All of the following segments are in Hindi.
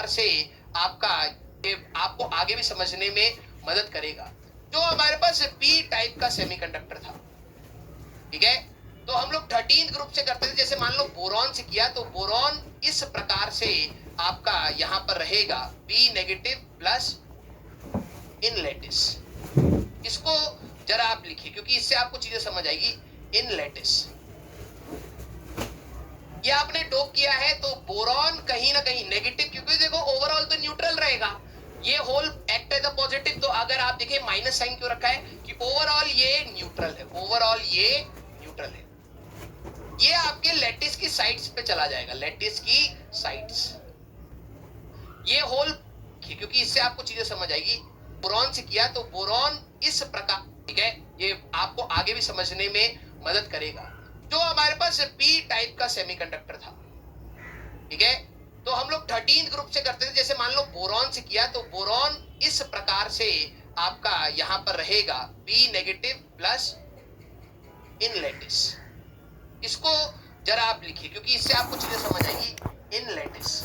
से आपका ये आपको आगे भी समझने में मदद करेगा। जो हमारे पास पी टाइप का सेमीकंडक्टर था, ठीक है, तो हम लोग 13 ग्रुप से करते थे। जैसे मान लो बोरॉन से किया तो बोरॉन इस प्रकार से आपका यहां पर रहेगा बी नेगेटिव प्लस इन लैटिस। इसको जरा आप लिखिए क्योंकि इससे आपको चीजें समझ आएगी। इन लैटिस ये आपने डोप किया है तो बोरॉन कहीं ना कहीं नेगेटिव, क्योंकि देखो ओवरऑल तो न्यूट्रल रहेगा, ये whole act as a positive. तो अगर आप देखिए माइनस साइन क्यों रखा है कि ओवरऑल ये न्यूट्रल है, ओवरऑल ये न्यूट्रल है। ये आपके लैटिस की साइड्स पे चला जाएगा, लैटिस की साइड्स। ये होल, क्योंकि इससे आपको चीजें समझ आएगी। बोरॉन से किया तो बोरॉन इस प्रकार, ठीक है, ये आपको आगे भी समझने में मदद करेगा। जो हमारे पास पी टाइप का सेमीकंडक्टर था, ठीक है, तो हम लोग 13 ग्रुप से करते थे। जैसे मान लो बोरॉन से किया तो बोरॉन इस प्रकार से आपका यहां पर रहेगा बी नेगेटिव प्लस इन लैटिस। इसको जरा आप लिखिए क्योंकि इससे आपको चीजें समझ आएगी। इन लैटिस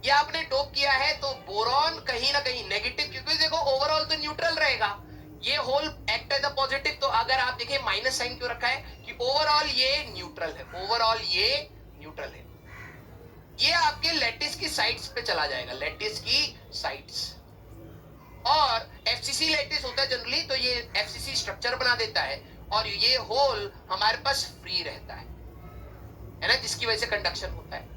ये आपने डोप किया है तो बोरॉन कहीं ना कहीं नेगेटिव, क्योंकि देखो ओवरऑल तो न्यूट्रल रहेगा, ये whole act as a positive. तो अगर आप देखिए माइनस साइन क्यों रखा है कि ओवरऑल ये न्यूट्रल है, ओवरऑल ये न्यूट्रल है। ये आपके लैटिस की साइड्स पे चला जाएगा, लैटिस की साइड्स। और एफसीसी लैटिस होता है जनरली, तो ये एफसीसी स्ट्रक्चर बना देता है और ये होल हमारे पास फ्री रहता है ना, जिसकी वजह से कंडक्शन होता है।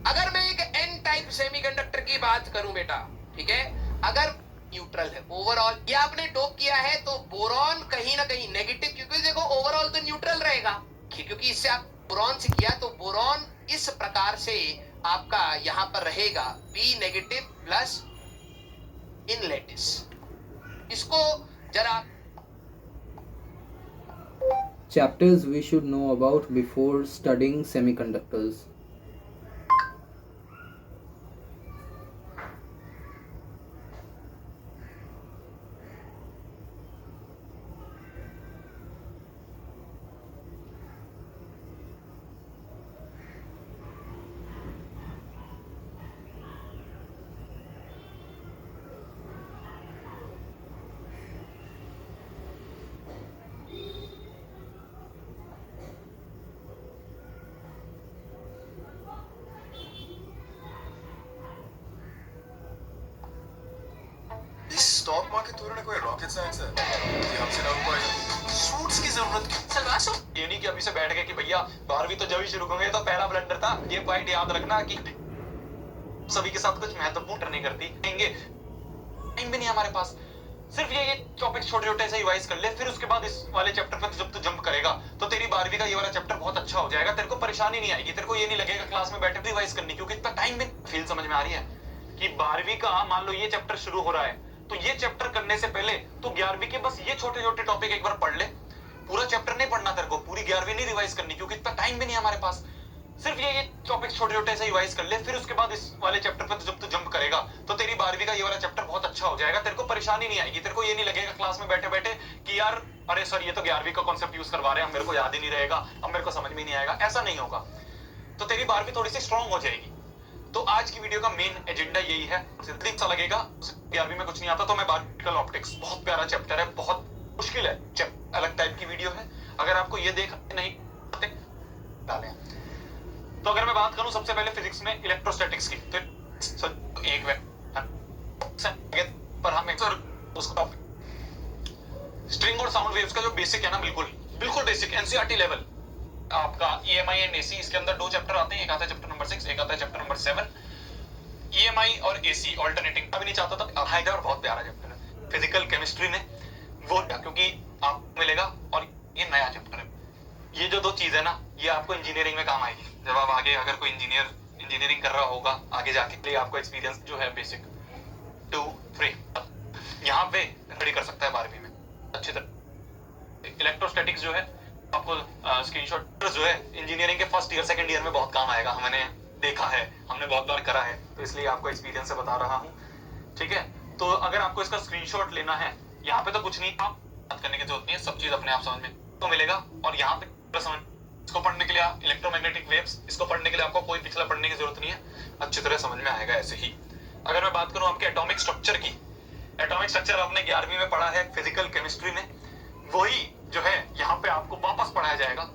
अगर मैं एक एन टाइप सेमीकंडक्टर की बात करूं बेटा, ठीक है, अगर न्यूट्रल है ओवरऑल, ये आपने डोप किया है तो बोरॉन कहीं ना कहीं नेगेटिव, क्योंकि देखो ओवरऑल तो न्यूट्रल रहेगा, क्योंकि इससे आप बोरॉन से किया तो बोरॉन इस प्रकार से आपका यहां पर रहेगा बी नेगेटिव प्लस इन लैटिस। इसको जरा Chapters we should know about before studying semiconductors. Stock market थोड़ा ना कोई रॉकेट साइंस है कि हमसे ना हो पाएगा। सूट्स की जरूरत क्यों? सलवार सूट ये नहीं कि अभी से बैठ गए कि भैया 12वीं तो जब ही शुरू होंगे। तो पहला ब्लंडर था। ये पॉइंट याद रखना कि सभी के साथ कुछ महत्वपूर्ण नहीं करती रहेंगे, टाइम भी नहीं हमारे पास। सिर्फ ये टॉपिक छोटे छोटे से रिवाइज कर ले, फिर उसके बाद इस वाले चैप्टर पर जब तू जंप करेगा तो तेरी 12वीं का ये वाला चैप्टर बहुत अच्छा हो जाएगा। तेरे को परेशानी नहीं आएगी, तेरे को ये नहीं लगेगा क्लास में बैठे रिवाइज करनी, क्योंकि इतना टाइम भी फील समझ में आ रही है कि 12वीं का मान लो ये चैप्टर शुरू हो रहा है तो ये चैप्टर करने से पहले तो 11वीं के बस ये छोटे छोटे टॉपिक एक बार पढ़ ले। पूरा चैप्टर नहीं पढ़ना तेरे को, पूरी 11वीं नहीं रिवाइज करनी, क्योंकि इतना टाइम भी नहीं हमारे पास। सिर्फ ये टॉपिक छोटे छोटे से रिवाइज कर ले, फिर उसके बाद इस वाले चैप्टर पर जब तू जंप करेगा तो तेरी 12वीं का ये वाला चैप्टर बहुत अच्छा हो जाएगा। तेरे को परेशानी नहीं आएगी, तेरे को ये नहीं लगेगा क्लास में बैठे बैठे कि यार अरे सर ये तो 11वीं का कॉन्सेप्ट यूज करवा रहे हैं, मेरे को याद ही नहीं रहेगा, अब मेरे को समझ में नहीं आएगा। ऐसा नहीं होगा, तो तेरी 12वीं थोड़ी सी स्ट्रॉन्ग हो जाएगी। तो आज की वीडियो का मेन एजेंडा यही है। सिर्फ अच्छा लगेगा 11वीं में कुछ नहीं आता तो मैं बायोलॉजिकल ऑप्टिक्स, बहुत प्यारा चैप्टर है, बहुत मुश्किल है, अलग टाइप की वीडियो है। अगर आपको ये देख नहीं डालें तो अगर मैं बात करूं सबसे पहले फिजिक्स में इलेक्ट्रोस्टैटिक्स की, तो एक पर हम उसको स्ट्रिंग और साउंड वेव्स का जो बेसिक है ना, बिल्कुल बिल्कुल बेसिक एनसीईआरटी लेवल आपका ईएमआई एंड एसी, इसके अंदर 2 चैप्टर आते हैं, एक आता है चैप्टर नंबर 6, एक आता है चैप्टर नंबर 7। ईएमआई और एसी ऑल्टरनेटिंग अभी नहीं चाहता था, हाइडर और बहुत प्यारा चैप्टर है। फिजिकल केमिस्ट्री ने वो क्योंकि आपको मिलेगा और ये नया चैप्टर है। ये जो 2 चीज है ना, ये आपको इंजीनियरिंग में काम आएगी जब आप आगे अगर कोई इंजीनियरिंग कर रहा होगा आगे जाके, आपको एक्सपीरियंस जो है बेसिक 2 3 यहाँ पे रेडी कर सकता है 12वीं में अच्छी तरह। इलेक्ट्रोस्टैटिक्स जो है आपको स्क्रीनशॉट जो है इंजीनियरिंग के फर्स्ट ईयर सेकंड ईयर में बहुत काम आएगा, हमने देखा है, हमने बहुत बार करा है, तो इसलिए आपको एक्सपीरियंस से बता रहा हूँ, ठीक है। तो अगर आपको इसका स्क्रीनशॉट लेना है, यहाँ पे तो कुछ नहीं, आप बात करने की जरूरत नहीं है, सब चीज अपने आप समझ में तो मिलेगा। और यहाँ पे समझ, इसको पढ़ने के लिए इलेक्ट्रोमैग्नेटिक वेव्स, इसको पढ़ने के लिए आपको कोई पिछला पढ़ने की जरूरत नहीं है। अच्छी तरह समझ में आएगा ऐसे ही। अगर मैं बात करूं आपके एटॉमिक स्ट्रक्चर की, एटॉमिक स्ट्रक्चर आपने 11वीं में पढ़ा है फिजिकल केमिस्ट्री में, वही जो है यहाँ पे आपको वापस पढ़ाया जाएगा।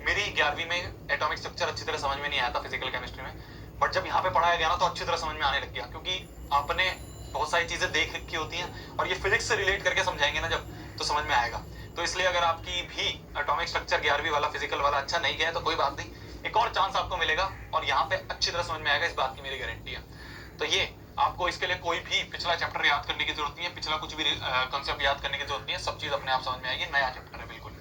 मेरी 11वीं में एटॉमिक स्ट्रक्चर अच्छी तरह समझ में नहीं आया था फिजिकल केमिस्ट्री में, बट जब यहाँ पे पढ़ाया गया ना तो अच्छी तरह समझ में आने लग गया, क्योंकि आपने बहुत सारी चीजें देख रखी होती हैं और ये फिजिक्स से रिलेट करके समझाएंगे ना जब, तो समझ में आएगा। तो इसलिए अगर आपकी भी एटॉमिक स्ट्रक्चर 11वीं वाला फिजिकल वाला अच्छा नहीं गया तो कोई बात नहीं, एक और चांस आपको मिलेगा और यहाँ पे अच्छी तरह समझ में आएगा, इस बात की मेरी गारंटी है। तो ये आपको इसके लिए कोई भी पिछला चैप्टर याद करने की जरूरत नहीं है, पिछला कुछ भी कंसेप्ट याद करने की जरूरत नहीं है, सब चीज अपने आप समझ में आएगी, नया चैप्टर है बिल्कुल।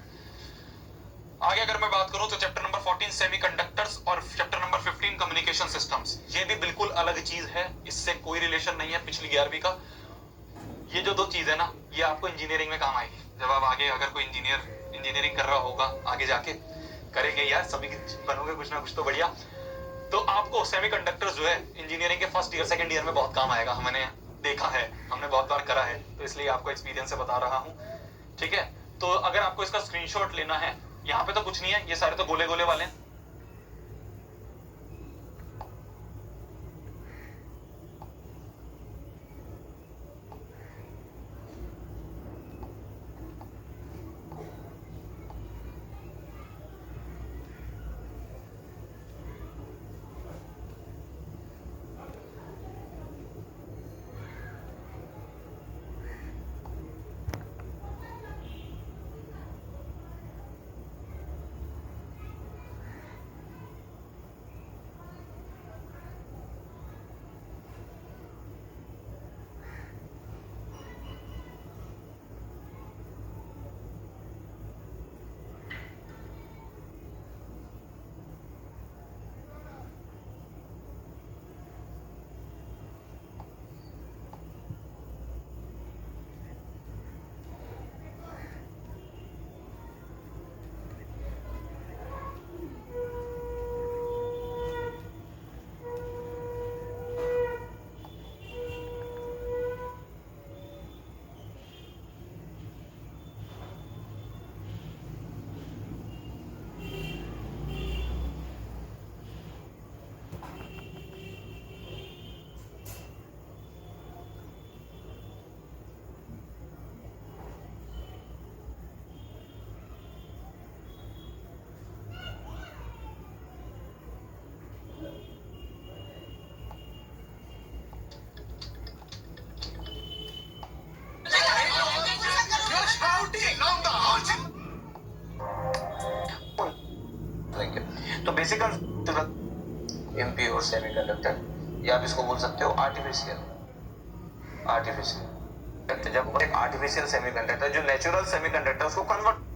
आगे अगर मैं बात करूं तो चैप्टर नंबर 14 सेमीकंडक्टर्स और चैप्टर नंबर 15 कम्युनिकेशन सिस्टम्स, ये भी बिल्कुल अलग चीज है, इससे कोई रिलेशन नहीं है पिछली 11वीं का। ये जो दो चीज है ना, ये आपको इंजीनियरिंग में काम आएगी, जब आप आगे अगर कोई इंजीनियरिंग कर रहा होगा, आगे जाके करेंगे यार, सभी बनोगे कुछ ना कुछ तो बढ़िया, तो आपको सेमीकंडक्टर्स जो है इंजीनियरिंग के फर्स्ट ईयर सेकंड ईयर में बहुत काम आएगा। हमने देखा है, हमने बहुत बार करा है, तो इसलिए आपको एक्सपीरियंस से बता रहा हूं, ठीक है। तो अगर आपको इसका स्क्रीनशॉट लेना है, यहाँ पे तो कुछ नहीं है, ये सारे तो गोले गोले वाले हैं। तो बेसिक इम्प्योर सेमीकंडक्टर, या आप इसको बोल सकते हो आर्टिफिशियल जब एक आर्टिफिशियल सेमीकंडक्टर जो नेचुरल सेमीकंडक्टर उसको कन्वर्ट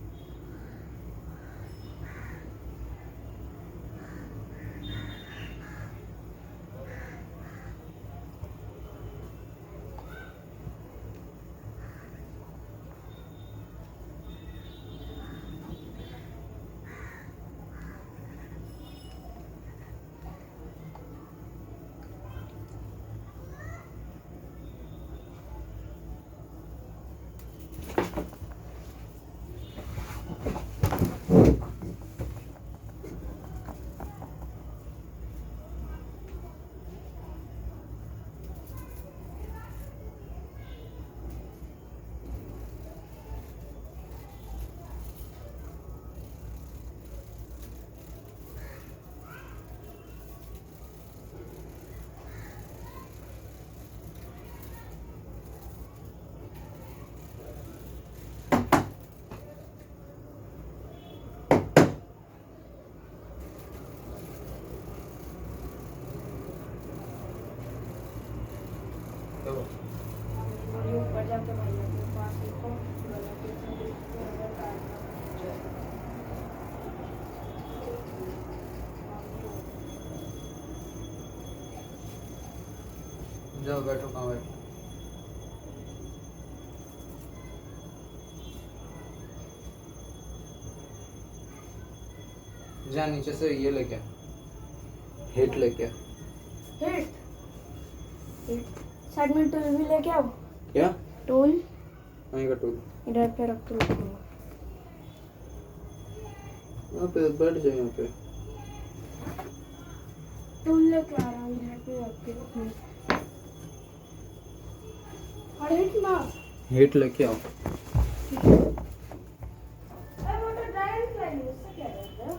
ऊपर जाके भैया के पास देखो, गलत देखो, देखो अगर जाओ बैठो, कहाँ बैठो। जा नीचे से ये लेके हेट लेके हिट साइड में टूल भी लेके आओ। क्या टूल वहीं का टूल इधर पे रख के रखूंगा। यहाँ पे बैठ जाओ, यहाँ पे तुम लेके आ रहा हूँ घर पे आपके अपने और हिट ना हिट लेके आओ. अरे वो तो डायरेक्ट लाइन है उससे क्या रहता है